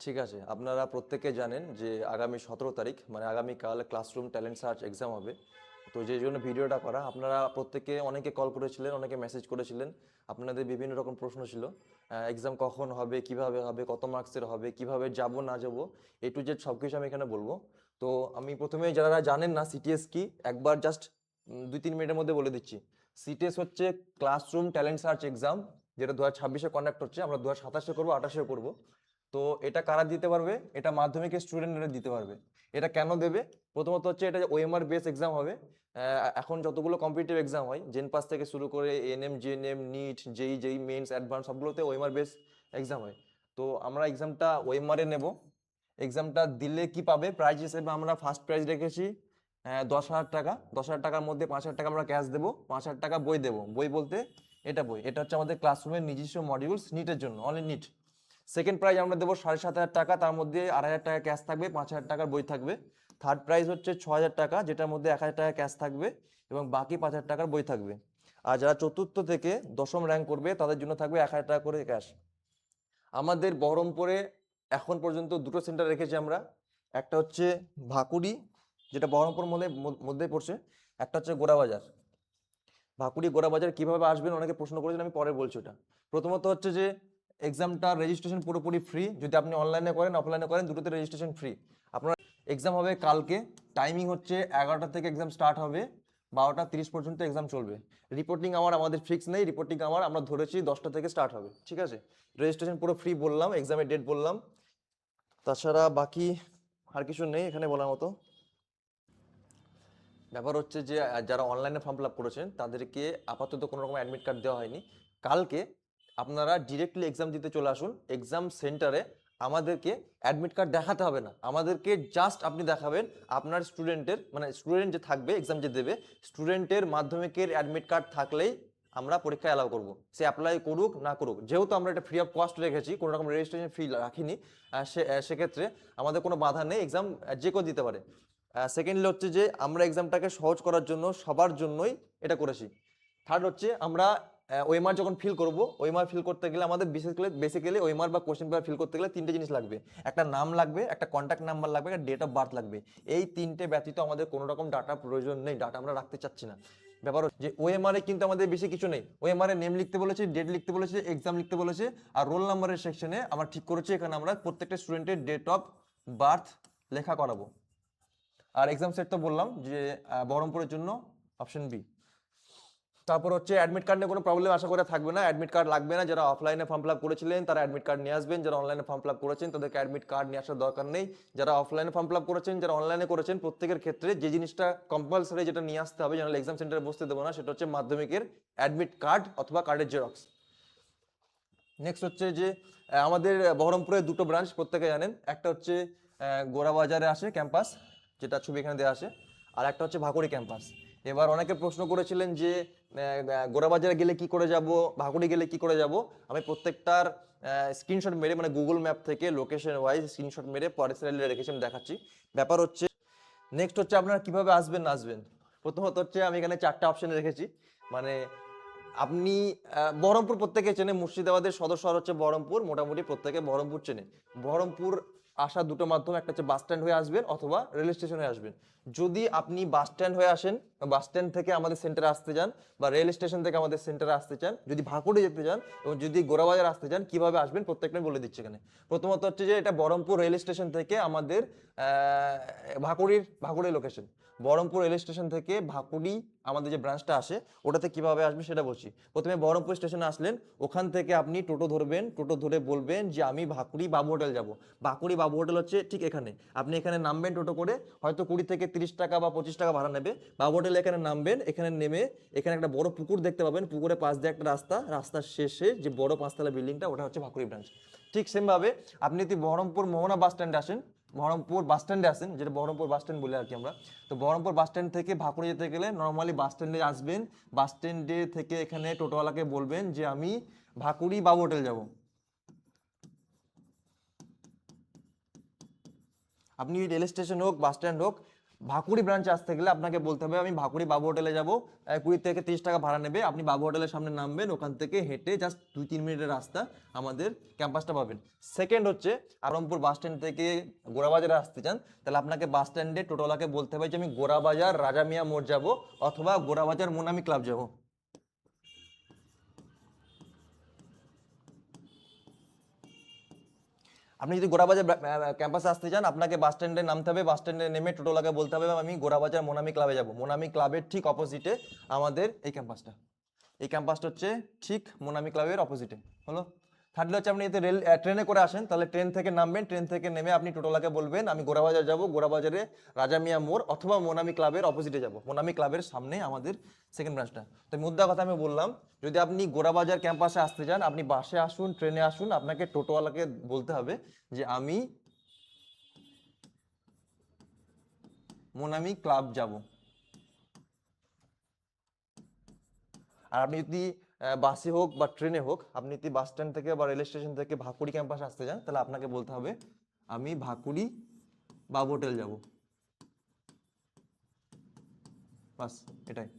ঠিক আছে, আপনারা প্রত্যেকে জানেন যে আগামী 17 তারিখ মানে আগামীকাল ক্লাসরুম ট্যালেন্ট সার্চ এক্সাম হবে। তো যে জন্য ভিডিওটা করা, আপনারা প্রত্যেকে অনেকে কল করেছিলেন, অনেকে মেসেজ করেছিলেন, আপনাদের বিভিন্ন রকম প্রশ্ন ছিল। এক্সাম কখন হবে, কিভাবে হবে, কত মার্কসের হবে, কিভাবে যাব না যাব, A to Z সব কিছু আমি এখানে বলবো। তো আমি প্রথমে যারা জানেন না সিটিএস কি, একবার জাস্ট 2-3 মিনিটের মধ্যে বলে দিচ্ছি। সিটিএস হচ্ছে ক্লাসরুম ট্যালেন্ট সার্চ এক্সাম, যেটা 2026-এ কন্ডাক্ট হচ্ছে। আমরা 2027-এ করবো, 2028-এ করবো। তো এটা কারা দিতে পারবে? এটা মাধ্যমিকের স্টুডেন্টরা দিতে পারবে। এটা কেন দেবে? প্রথমত হচ্ছে এটা ওএমআর বেস এক্সাম হবে। এখন যতগুলো কম্পিটিটিভ এক্সাম হয়, জেন পাস থেকে শুরু করে এএনএম, জিএনএম, নিট, জেই, মেন্স, অ্যাডভান্স সবগুলোতে ওএমআর বেস এক্সাম হয়। তো আমরা এক্সামটা ওএমআরে নেব। এক্সামটা দিলে কি পাবে? প্রাইজ হিসেবে আমরা ফার্স্ট প্রাইজ রেখেছি 10,000 টাকা। 10,000 টাকার মধ্যে 5,000 টাকা আমরা ক্যাশ দেবো, 5,000 টাকা বই দেবো। বই বলতে এটা বই, এটা হচ্ছে আমাদের ক্লাসরুমের নিজস্ব মডিউলস, নিটের জন্য, অনলি নিট। সেকেন্ড প্রাইজ আমরা দেবো 7,500 টাকা, তার মধ্যে 2,500 টাকা ক্যাশ থাকবে, 5,000 টাকার বই থাকবে। থার্ড প্রাইজ হচ্ছে 6,000 টাকা, যেটার মধ্যে 1,000 টাকা ক্যাশ থাকবে এবং বাকি 5,000 টাকার বই থাকবে। আর যারা চতুর্থ থেকে দশম র্যাঙ্ক করবে তাদের জন্য থাকবে 1,000 টাকা করে ক্যাশ। আমাদের বহরমপুরে এখন পর্যন্ত দুটো সেন্টার রেখেছি আমরা। একটা হচ্ছে ভাকুড়ি, যেটা বহরমপুর মধ্যে পড়ছে। একটা হচ্ছে গোড়াবাজার। ভাকুড়ি গোড়াবাজার কিভাবে আসবেন অনেকে প্রশ্ন করেছেন, আমি পরে বলছি ওটা। প্রথমত হচ্ছে যে এক্সামটা রেজিস্ট্রেশন পুরোপুরি ফ্রি। যদি আপনি অনলাইনে করেন, অফলাইনে করেন, দুটোতে রেজিস্ট্রেশন ফ্রি। আপনার এক্সাম হবে কালকে। টাইমিং হচ্ছে 11টা থেকে এক্সাম স্টার্ট হবে, 12টা 30 পর্যন্ত এক্সাম চলবে। রিপোর্টিং আমাদের ফিক্স নেই, রিপোর্টিং আমরা ধরেছি 10টা থেকে স্টার্ট হবে, ঠিক আছে? রেজিস্ট্রেশন পুরো ফ্রি বললাম, এক্সামের ডেট বললাম, তাছাড়া বাকি আর কিছু নেই এখানে বলার মতো। ব্যাপার হচ্ছে যে যারা অনলাইনে ফর্ম ফিল আপ করেছেন তাদেরকে আপাতত কোনো রকম অ্যাডমিট কার্ড দেওয়া হয়নি। কালকে আপনারা ডিরেক্টলি এক্সাম দিতে চলে আসুন এক্সাম সেন্টারে। আমাদেরকে অ্যাডমিট কার্ড দেখাতে হবে না, আমাদেরকে জাস্ট আপনি দেখাবেন আপনার স্টুডেন্টের, মানে স্টুডেন্ট যে থাকবে এক্সাম যে দেবে, স্টুডেন্টের মাধ্যমিকের অ্যাডমিট কার্ড থাকলেই আমরা পরীক্ষায় অ্যালাউ করবো। সে অ্যাপ্লাই করুক না করুক, যেহেতু আমরা এটা ফ্রি অফ কস্ট রেখেছি, কোনো রকম রেজিস্ট্রেশন ফি রাখিনি, সেক্ষেত্রে আমাদের কোনো বাধা নেই, এক্সাম যে কেউ দিতে পারে। সেকেন্ডলি হচ্ছে যে আমরা এক্সামটাকে সহজ করার জন্য সবার জন্যই এটা করেছি। থার্ড হচ্ছে আমরা ওএমআর যখন ফিল করব, ওএমআর ফিল করতে গেলে আমাদের বেসিক্যালি ওএমআর বা কোশ্চেন পেপার ফিল করতে গেলে তিনটে জিনিস লাগবে। একটা নাম লাগবে, একটা কন্ট্যাক্ট নাম্বার লাগবে, একটা ডেট অফ বার্থ লাগবে। এই তিনটে ব্যতীত আমাদের কোনো রকম ডাটা প্রয়োজন নেই, ডাটা আমরা রাখতে চাচ্ছি না। ব্যাপার হচ্ছে যে ওএমআর এ কিন্তু আমাদের বেশি কিছু নেই। ওএমআর এ নেম লিখতে বলেছে, ডেট লিখতে বলেছে, এক্সাম লিখতে বলেছে, আর রোল নাম্বারের সেকশনে আমরা ঠিক করেছি এখানে আমরা প্রত্যেকটা স্টুডেন্টের ডেট অফ বার্থ লেখা করাবো। আর এক্সাম সেট তো বললাম যে বহরমপুরের জন্য অপশন বি। তারপর হচ্ছে অ্যাডমিট কার্ড নিয়ে কোনো প্রবলেম আশা করে থাকবে না, অ্যাডমিট কার্ড লাগবে না। যারা অফলাইনে ফর্ম ফিল আপ করেছিলেন তারা অ্যাডমিট কার্ড নিয়ে আসবেন, যারা অনলাইনে ফর্ম ফিল আপ করেছেন তাদেরকে অ্যাডমিট কার্ড নিয়ে আসার দরকার নেই। যারা অফলাইনে ফর্ম ফিল আপ করেছেন, যারা অনলাইনে করেছেন, প্রত্যেকের ক্ষেত্রে যে জিনিসটা কম্পালসারি যেটা নিয়ে আসতে হবে, যেন এক্সাম সেন্টারে বসতে দেবো না, সেটা হচ্ছে মাধ্যমিকের অ্যাডমিট কার্ড অথবা কার্ডের জেরক্স। নেক্সট হচ্ছে যে আমাদের বহরমপুরে দুটো ব্রাঞ্চ প্রত্যেকে জানেন। একটা হচ্ছে গোড়াবাজারে আসে ক্যাম্পাস, যেটা ছবি এখানে দেওয়া আছে, আর একটা হচ্ছে ভাকুড়ি ক্যাম্পাস। এবার অনেকে প্রশ্ন করেছিলেন যে গোড়াবাজারে গেলে কি করে যাব, ভাকুড়ি গেলে কি করে যাব। আমি প্রত্যেকটার স্ক্রিনশট মেরে, মানে গুগল ম্যাপ থেকে লোকেশন ওয়াইজ স্ক্রিনশট মেরে পরের স্লাইডে রেখেছি, আমি দেখাচ্ছি। ব্যাপার হচ্ছে নেক্সট হচ্ছে আপনারা কিভাবে আসবেন না আসবেন। প্রথমত হচ্ছে আমি এখানে 4টা অপশন রেখেছি। মানে আপনি বহরমপুর প্রত্যেকে চেনে, মুর্শিদাবাদের সদর শহর হচ্ছে বহরমপুর, মোটামুটি প্রত্যেকে বহরমপুর চেনে। বহরমপুর আসার দুটো মাধ্যম, একটা হচ্ছে বাস স্ট্যান্ড হয়ে আসবেন অথবা রেল স্টেশন হয়ে আসবেন। যদি আপনি বাস স্ট্যান্ড হয়ে আসেন, বাস স্ট্যান্ড থেকে আমাদের সেন্টারে আসতে চান, বা রেল স্টেশন থেকে আমাদের সেন্টারে আসতে চান, যদি ভাকুড়ে যেতে চান এবং যদি গোড়াবাজার আসতে চান, কিভাবে আসবেন প্রত্যেকটা আমি বলে দিচ্ছি এখানে। প্রথমত হচ্ছে যে এটা বহরমপুর রেল স্টেশন থেকে আমাদের ভাকুড়ির লোকেশন। বহরমপুর রেল স্টেশন থেকে ভাকুড়ি আমাদের যে ব্রাঞ্চটা আসে, ওটাতে কিভাবে আসবে সেটা বলছি। প্রথমে বহরমপুর স্টেশনে আসলেন, ওখান থেকে আপনি টোটো ধরবেন, টোটো ধরে বলবেন যে আমি ভাকুড়ি বাবু হোটেল যাব। ভাকুড়ি বাবু হোটেল হচ্ছে ঠিক এখানে। আপনি এখানে নামবেন টোটো করে, হয়তো 20 থেকে 30 টাকা বা 25 টাকা ভাড়া নেবে। বাবু হোটেলে এখানে নামবেন, এখানে নেমে এখানে একটা বড় পুকুর দেখতে পাবেন, পুকুরের পাশ দিয়ে একটা রাস্তা, রাস্তার শেষে যে বড় 5তলা বিল্ডিংটা, ওটা হচ্ছে ভাকুড়ি ব্রাঞ্চ। ঠিক সেমভাবে আপনি যদি বহরমপুর মোহনা বাস স্ট্যান্ডে আসেন, বহরমপুর বাস স্ট্যান্ডে আসেন, যেটা বহরমপুর বাস স্ট্যান্ড বলে আর কি আমরা। তো বহরমপুর বাস স্ট্যান্ড থেকে ভাকুড়ি যেতে গেলে নর্মালি বাস স্ট্যান্ডে আসবেন। বাস স্ট্যান্ডে থেকে এখানে টোটোওয়ালাকে বলবেন যে আমি ভাকুড়ি বাবু হোটেল যাব। আপনি রেল স্টেশন হোক, বাস স্ট্যান্ড হোক, ভাকুড়ি ব্রাঞ্চে আসতে গেলে আপনাকে বলতে হবে আমি ভাকুড়ি বাবু হোটেলে যাব, 20 থেকে 30 টাকা ভাড়া নেবে, আপনি বাবু হোটেলের সামনে নামবেন, ওখান থেকে হেঁটে জাস্ট 2-3 মিনিটের রাস্তা আমাদের ক্যাম্পাসটা পাবেন। সেকেন্ড হচ্ছে আলমপুর বাস স্ট্যান্ড থেকে গোড়াবাজারে আসতে চান, তাহলে আপনাকে বাস স্ট্যান্ডে টোটোলাকে বলতে হবে যে আমি গোড়াবাজার রাজা মিয়া মোড় যাব অথবা গোড়াবাজার মোনামি ক্লাব যাব। আপনি যদি গোড়াবাজার ক্যাম্পাসে আসতে চান, আপনাকে বাস স্ট্যান্ডে নামতে হবে, বাস স্ট্যান্ডে নেমে টোটোলাকে বলতে হবে আমি গোড়াবাজার মোনামি ক্লাবে যাব। মোনামি ক্লাবের ঠিক অপোজিটে আমাদের এই ক্যাম্পাসটা। এই ক্যাম্পাসটা হচ্ছে ঠিক মোনামি ক্লাবের অপোজিটে। হলো। থার্ডলি হচ্ছে আপনি যদি ট্রেনে করে আসেন, তাহলে ট্রেন থেকে নামবেন, ট্রেন থেকে নেমে আপনি টোটোলাকে বলবেন আমি গোড়াবাজার যাব, গোড়াবাজারে রাজা মিয়া মোড় অথবা মোনামি ক্লাবের অপোজিটে যাব। মোনামি ক্লাবের সামনে আমাদের সেকেন্ড ব্রাঞ্চটা। তো মুদ্রা কথা আমি বললাম, যদি আপনি গোড়াবাজার ক্যাম্পাসে আসতে চান, আপনি বাসে আসুন, ট্রেনে আসুন, আপনাকে টোটোওয়ালাকে বলতে হবে যে আমি মোনামি ক্লাব যাব। আর আপনি যদি বাসে হোক বা ট্রেনে হোক, আপনি যদি বাস স্ট্যান্ড থেকে বা রেল স্টেশন থেকে ভাকুড়ি ক্যাম্পাসে আসতে চান, তাহলে আপনাকে বলতে হবে আমি ভাকুড়ি বাবু হোটেল যাব। বাস, এটাই।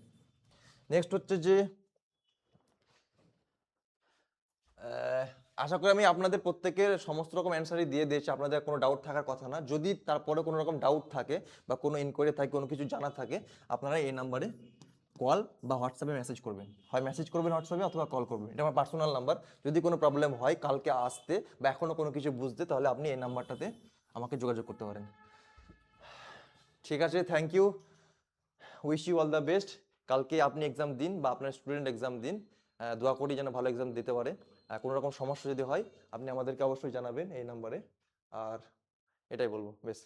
নেক্সট হচ্ছে যে আশা করি আমি আপনাদের প্রত্যেকের সমস্ত রকম অ্যান্সারই দিয়ে দিয়েছি, আপনাদের কোনো ডাউট থাকার কথা না। যদি তারপরে কোনো রকম ডাউট থাকে বা কোনো ইনকোয়ারি থাকে, কোনো কিছু জানা থাকে, আপনারা এই নাম্বারে কল বা হোয়াটসঅ্যাপে মেসেজ করবেন, হয় মেসেজ করবেন হোয়াটসঅ্যাপে অথবা কল করবেন, এটা আমার পার্সোনাল নাম্বার। যদি কোনো প্রবলেম হয় কালকে আসতে বা এখনও কোনো কিছু বুঝতে, তাহলে আপনি এই নাম্বারটাতে আমাকে যোগাযোগ করতে পারেন। ঠিক আছে, thank you, wish you all the best. কালকে আপনি এক্সাম দিন বা আপনার স্টুডেন্ট এক্সাম দিন, দোয়া করি যেন ভালো এক্সাম দিতে পারে। কোনো রকম সমস্যা যদি হয় আপনি আমাদেরকে অবশ্যই জানাবেন এই নাম্বারে। আর এটাই বলবো, বেশ।